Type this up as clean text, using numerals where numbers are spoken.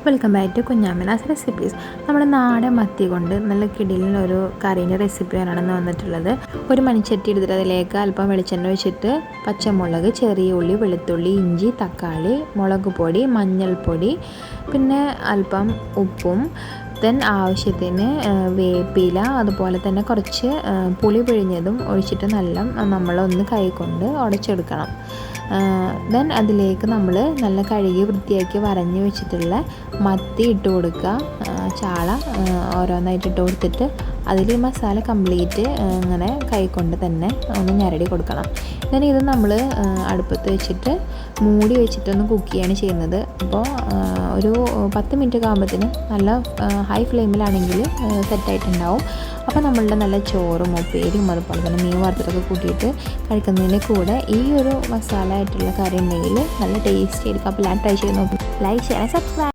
Welcome back to Kunjamina's recipes. നമ്മുടെ നാടൻ മത്തി കൊണ്ട് നല്ല കിടിലൊരു കറീൻ്റെ റെസിപ്പിയാണ് വന്നിട്ടുള്ളത്. ഒരു മൺചട്ടി എടുത്തിട്ട് അതിലേക്ക് അല്പം വെളിച്ചെണ്ണ ഒഴിച്ചിട്ട് പച്ചമുളക്, ചെറിയ ഉള്ളി, വെളുത്തുള്ളി, ഇഞ്ചി, തക്കാളി, മുളക് പൊടി, മഞ്ഞൾപ്പൊടി, പിന്നെ അല്പം ഉപ്പും, ആവശ്യത്തിന് വേപ്പില, അതുപോലെ തന്നെ കുറച്ച് പുളി പിഴിഞ്ഞതും ഒഴിച്ചിട്ട് നമ്മളൊന്ന് കൈകൊണ്ട് ഉടച്ചെടുക്കണം. അതിലേക്ക് നമ്മൾ നല്ല കഴുകി വൃത്തിയാക്കി വരഞ്ഞ് വെച്ചിട്ടുള്ള മത്തി ഇട്ട് കൊടുക്കുക. ചാള ഓരോന്നായിട്ട് ഇട്ട് കൊടുത്തിട്ട് അതിൽ ഈ മസാല കംപ്ലീറ്റ് ഇങ്ങനെ കൈകൊണ്ട് തന്നെ ഒന്ന് ഞരടി കൊടുക്കണം. ഇത് നമ്മൾ അടുപ്പത്ത് വെച്ചിട്ട് മൂടി വെച്ചിട്ടൊന്ന് കുക്ക് ചെയ്യാണ് ചെയ്യുന്നത്. അപ്പോൾ ഒരു 10 മിനിറ്റ് ആകുമ്പോഴത്തേന് നല്ല ഹൈ ഫ്ലെയിമിലാണെങ്കിൽ സെറ്റായിട്ടുണ്ടാവും. അപ്പോൾ നമ്മളുടെ നല്ല ചോറും ഉപ്പേരിയും അതുപോലെ തന്നെ മീൻ വറുത്തതൊക്കെ കൂട്ടിയിട്ട് കഴിക്കുന്നതിന് കൂടെ ഈ ഒരു മസാല ആയിട്ടുള്ള കറി ഉണ്ടെങ്കിൽ നല്ല ടേസ്റ്റി ആയിരിക്കും. അപ്പോൾ ട്രൈ ചെയ്ത് നോക്കും. Like, share, subscribe.